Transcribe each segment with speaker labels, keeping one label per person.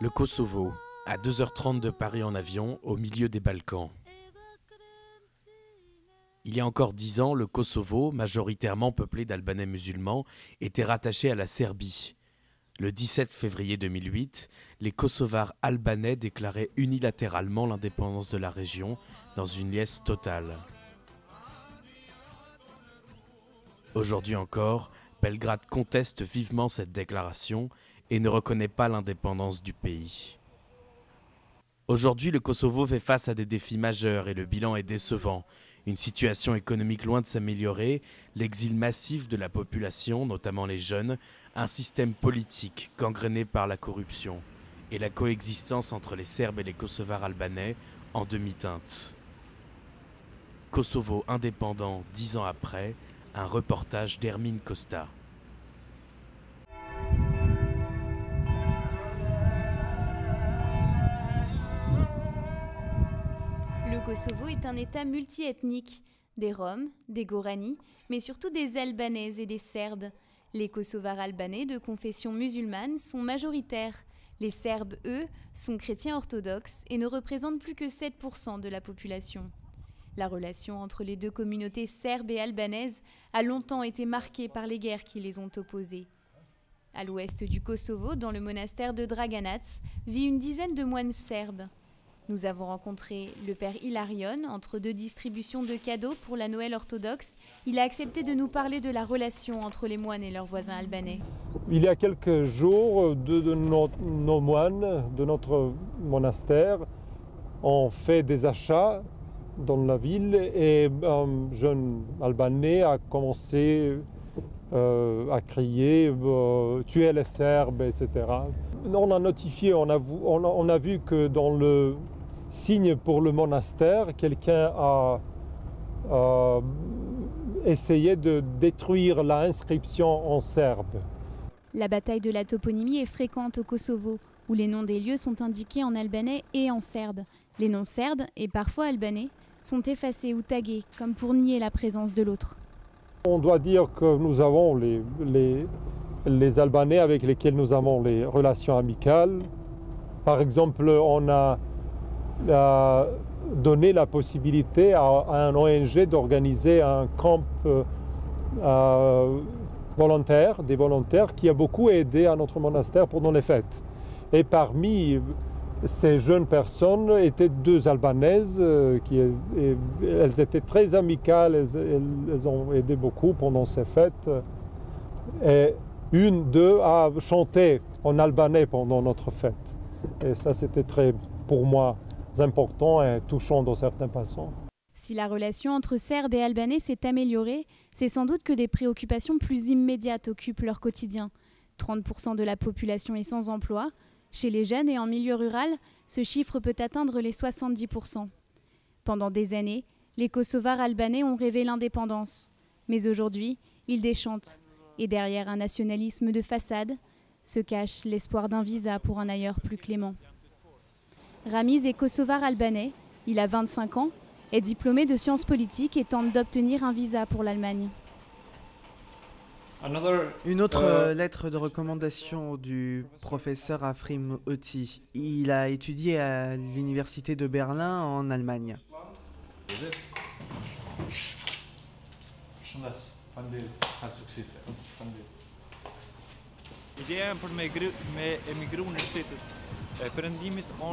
Speaker 1: Le Kosovo, à 2h30 de Paris en avion, au milieu des Balkans. Il y a encore 10 ans, le Kosovo, majoritairement peuplé d'Albanais musulmans, était rattaché à la Serbie. Le 17 février 2008, les Kosovars albanais déclaraient unilatéralement l'indépendance de la région dans une liesse totale. Aujourd'hui encore, Belgrade conteste vivement cette déclaration et ne reconnaît pas l'indépendance du pays. Aujourd'hui, le Kosovo fait face à des défis majeurs et le bilan est décevant. Une situation économique loin de s'améliorer, l'exil massif de la population, notamment les jeunes, un système politique gangréné par la corruption et la coexistence entre les Serbes et les Kosovars albanais en demi-teinte. Kosovo indépendant 10 ans après, un reportage d'Hermine Costa.
Speaker 2: Le Kosovo est un État multiethnique, des Roms, des Gorani, mais surtout des Albanaises et des Serbes. Les Kosovars albanais de confession musulmane sont majoritaires. Les Serbes, eux, sont chrétiens orthodoxes et ne représentent plus que 7% de la population. La relation entre les deux communautés serbes et albanaises a longtemps été marquée par les guerres qui les ont opposées. À l'ouest du Kosovo, dans le monastère de Draganac, vit une dizaine de moines serbes. Nous avons rencontré le père Hilarion entre deux distributions de cadeaux pour la Noël orthodoxe. Il a accepté de nous parler de la relation entre les moines et leurs voisins albanais.
Speaker 3: Il y a quelques jours, nos moines de notre monastère ont fait des achats dans la ville et un jeune Albanais a commencé à crier « tuez les Serbes », etc. On a notifié, on a vu que dans le signe pour le monastère, quelqu'un a essayé de détruire l'inscription en serbe.
Speaker 2: La bataille de la toponymie est fréquente au Kosovo, où les noms des lieux sont indiqués en albanais et en serbe. Les noms serbes, et parfois albanais, sont effacés ou tagués, comme pour nier la présence de l'autre.
Speaker 3: On doit dire que nous avons les Albanais avec lesquels nous avons les relations amicales. Par exemple, on a donné la possibilité à un ONG d'organiser un camp volontaire, des volontaires, qui a beaucoup aidé à notre monastère pendant les fêtes. Et parmi ces jeunes personnes étaient deux Albanaises, elles étaient très amicales, elles ont aidé beaucoup pendant ces fêtes. Et une d'eux a chanté en albanais pendant notre fête. Et ça, c'était très, pour moi, important et touchant dans certaines façons.
Speaker 2: Si la relation entre Serbes et Albanais s'est améliorée, c'est sans doute que des préoccupations plus immédiates occupent leur quotidien. 30% de la population est sans emploi. Chez les jeunes et en milieu rural, ce chiffre peut atteindre les 70%. Pendant des années, les Kosovars albanais ont rêvé l'indépendance. Mais aujourd'hui, ils déchantent. Et derrière un nationalisme de façade, se cache l'espoir d'un visa pour un ailleurs plus clément. Ramiz est kosovar albanais, il a 25 ans, est diplômé de sciences politiques et tente d'obtenir un visa pour l'Allemagne.
Speaker 4: Une autre lettre de recommandation du professeur Afrim Oti. Il a étudié à l'université de Berlin en Allemagne.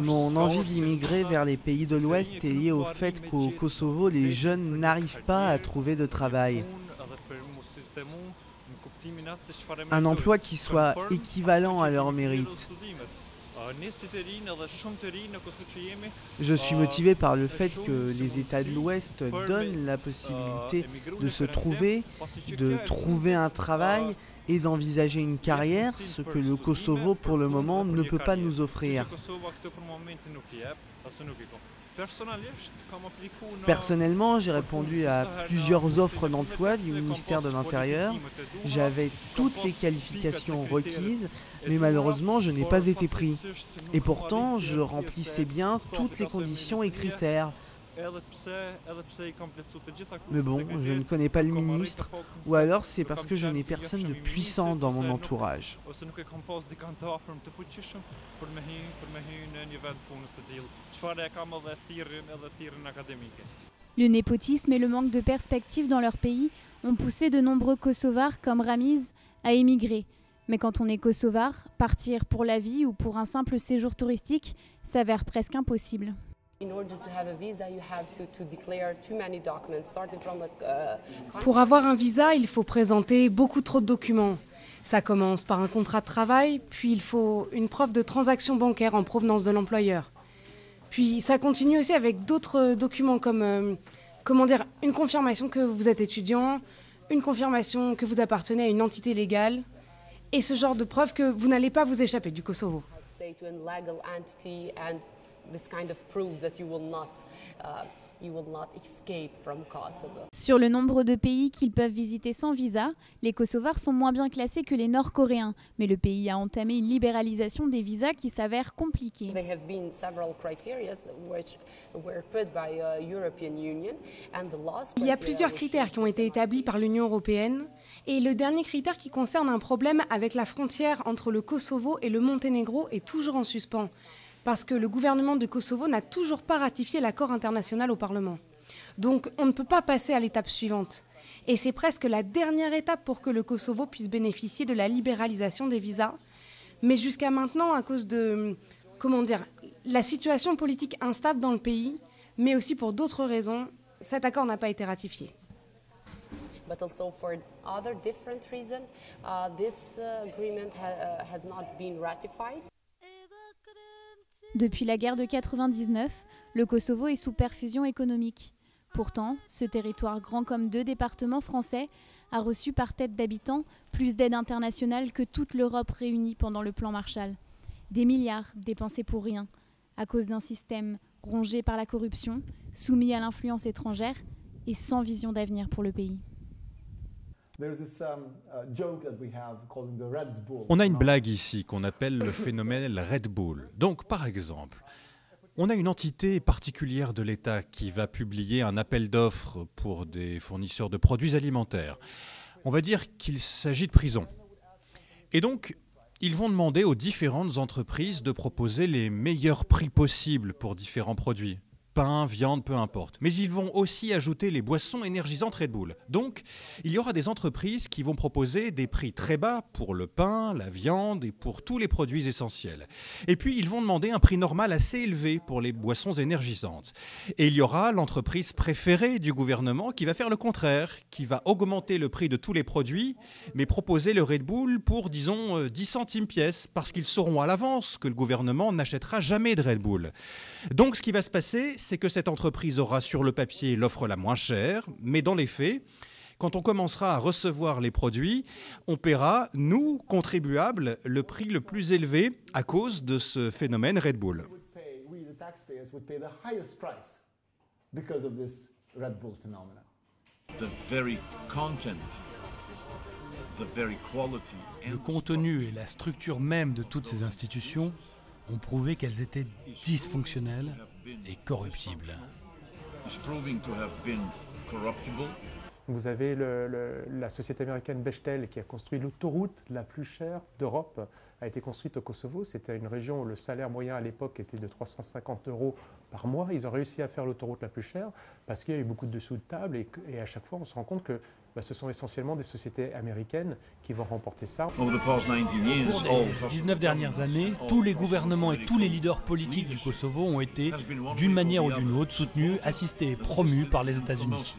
Speaker 4: Mon envie d'immigrer vers les pays de l'Ouest est liée au fait qu'au Kosovo, les jeunes n'arrivent pas à trouver de travail. Un emploi qui soit équivalent à leur mérite. Je suis motivé par le fait que les États de l'Ouest donnent la possibilité de se trouver, de trouver un travail et d'envisager une carrière, ce que le Kosovo pour le moment ne peut pas nous offrir. Personnellement, j'ai répondu à plusieurs offres d'emploi du ministère de l'Intérieur. J'avais toutes les qualifications requises, mais malheureusement, je n'ai pas été pris. Et pourtant, je remplissais bien toutes les conditions et critères. Mais bon, je ne connais pas le ministre, ou alors c'est parce que je n'ai personne de puissant dans mon entourage.
Speaker 2: Le népotisme et le manque de perspective dans leur pays ont poussé de nombreux Kosovars comme Ramiz à émigrer. Mais quand on est kosovar, partir pour la vie ou pour un simple séjour touristique s'avère presque impossible.
Speaker 5: Pour avoir un visa, il faut présenter beaucoup trop de documents. Ça commence par un contrat de travail, puis il faut une preuve de transaction bancaire en provenance de l'employeur. Puis ça continue aussi avec d'autres documents comme une confirmation que vous êtes étudiant, une confirmation que vous appartenez à une entité légale, et ce genre de preuve que vous n'allez pas vous échapper du Kosovo.
Speaker 2: Sur le nombre de pays qu'ils peuvent visiter sans visa, les Kosovars sont moins bien classés que les Nord-Coréens. Mais le pays a entamé une libéralisation des visas qui s'avère compliquée.
Speaker 5: Il y a plusieurs critères qui ont été établis par l'Union européenne. Et le dernier critère qui concerne un problème avec la frontière entre le Kosovo et le Monténégro est toujours en suspens, parce que le gouvernement de Kosovo n'a toujours pas ratifié l'accord international au Parlement. Donc on ne peut pas passer à l'étape suivante. Et c'est presque la dernière étape pour que le Kosovo puisse bénéficier de la libéralisation des visas. Mais jusqu'à maintenant, à cause de la situation politique instable dans le pays, mais aussi pour d'autres raisons, cet accord n'a pas été ratifié.
Speaker 6: But also for other different reasons, this agreement has not been ratified.
Speaker 2: Depuis la guerre de 99, le Kosovo est sous perfusion économique. Pourtant, ce territoire grand comme 2 départements français a reçu par tête d'habitant plus d'aide internationale que toute l'Europe réunie pendant le plan Marshall. Des milliards dépensés pour rien, à cause d'un système rongé par la corruption, soumis à l'influence étrangère et sans vision d'avenir pour le pays.
Speaker 7: On a une blague ici qu'on appelle le phénomène Red Bull. Donc, par exemple, on a une entité particulière de l'État qui va publier un appel d'offres pour des fournisseurs de produits alimentaires. On va dire qu'il s'agit de prison. Et donc, ils vont demander aux différentes entreprises de proposer les meilleurs prix possibles pour différents produits. Pain, viande, peu importe. Mais ils vont aussi ajouter les boissons énergisantes Red Bull. Donc, il y aura des entreprises qui vont proposer des prix très bas pour le pain, la viande et pour tous les produits essentiels. Et puis, ils vont demander un prix normal assez élevé pour les boissons énergisantes. Et il y aura l'entreprise préférée du gouvernement qui va faire le contraire, qui va augmenter le prix de tous les produits, mais proposer le Red Bull pour, disons, 10 centimes pièce, parce qu'ils sauront à l'avance que le gouvernement n'achètera jamais de Red Bull. Donc, ce qui va se passer, c'est que cette entreprise aura sur le papier l'offre la moins chère, mais dans les faits, quand on commencera à recevoir les produits, on paiera, nous, contribuables, le prix le plus élevé à cause de ce phénomène Red Bull.
Speaker 8: Le contenu et la structure même de toutes ces institutions ont prouvé qu'elles étaient dysfonctionnelles et corruptibles.
Speaker 3: Vous avez la société américaine Bechtel qui a construit l'autoroute la plus chère d'Europe, a été construite au Kosovo. C'était une région où le salaire moyen à l'époque était de 350 € par mois. Ils ont réussi à faire l'autoroute la plus chère parce qu'il y a eu beaucoup de dessous de table et à chaque fois on se rend compte que ce sont essentiellement des sociétés américaines qui vont remporter ça.
Speaker 8: Au cours des 19 dernières années, tous les gouvernements et tous les leaders politiques du Kosovo ont été, d'une manière ou d'une autre, soutenus, assistés et promus par les États-Unis.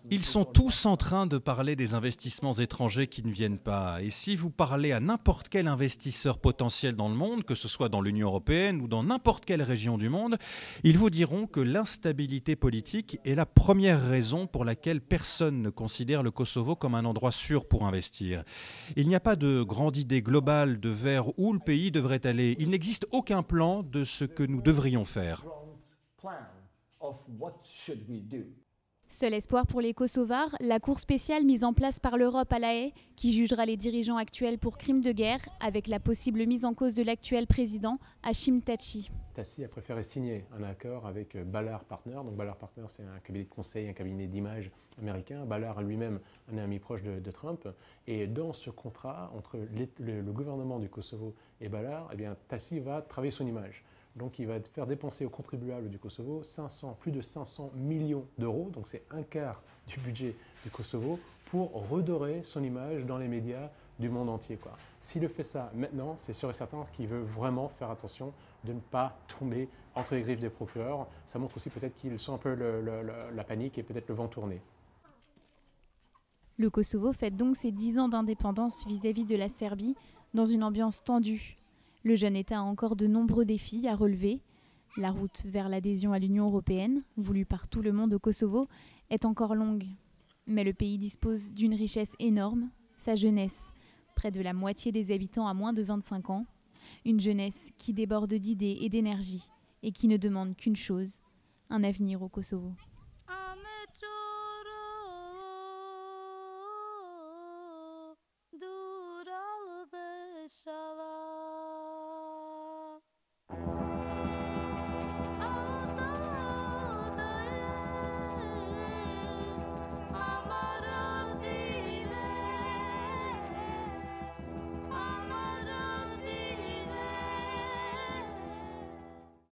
Speaker 7: Ils sont tous en train de parler des investissements étrangers qui ne viennent pas. Et si vous parlez à n'importe quel investisseur potentiel dans le monde, que ce soit dans l'Union européenne ou dans n'importe quelle région du monde, ils vous diront que l'instabilité politique est la première raison pour laquelle personne ne considère le Kosovo comme un endroit sûr pour investir. Il n'y a pas de grande idée globale de vers où le pays devrait aller. Il n'existe aucun plan de ce que nous devrions faire.
Speaker 2: Seul espoir pour les Kosovars, la cour spéciale mise en place par l'Europe à La Haye, qui jugera les dirigeants actuels pour crimes de guerre, avec la possible mise en cause de l'actuel président, Hashim Thaçi.
Speaker 9: Thaçi a préféré signer un accord avec Ballard Partners. Donc Ballard Partners, c'est un cabinet de conseil, un cabinet d'image américain. Ballard est lui-même un ami proche de Trump. Et dans ce contrat, entre le gouvernement du Kosovo et Ballard, eh bien, Thaçi va travailler son image. Donc il va faire dépenser aux contribuables du Kosovo plus de 500 millions d'euros, donc c'est un quart du budget du Kosovo, pour redorer son image dans les médias du monde entier, quoi. S'il fait ça maintenant, c'est sûr et certain qu'il veut vraiment faire attention de ne pas tomber entre les griffes des procureurs. Ça montre aussi peut-être qu'ils sont un peu la panique et peut-être le vent tourné.
Speaker 2: Le Kosovo fête donc ses 10 ans d'indépendance vis-à-vis de la Serbie dans une ambiance tendue. Le jeune État a encore de nombreux défis à relever. La route vers l'adhésion à l'Union européenne, voulue par tout le monde au Kosovo, est encore longue. Mais le pays dispose d'une richesse énorme, sa jeunesse. Près de la moitié des habitants a moins de 25 ans. Une jeunesse qui déborde d'idées et d'énergie et qui ne demande qu'une chose, un avenir au Kosovo.
Speaker 10: Dur al beşer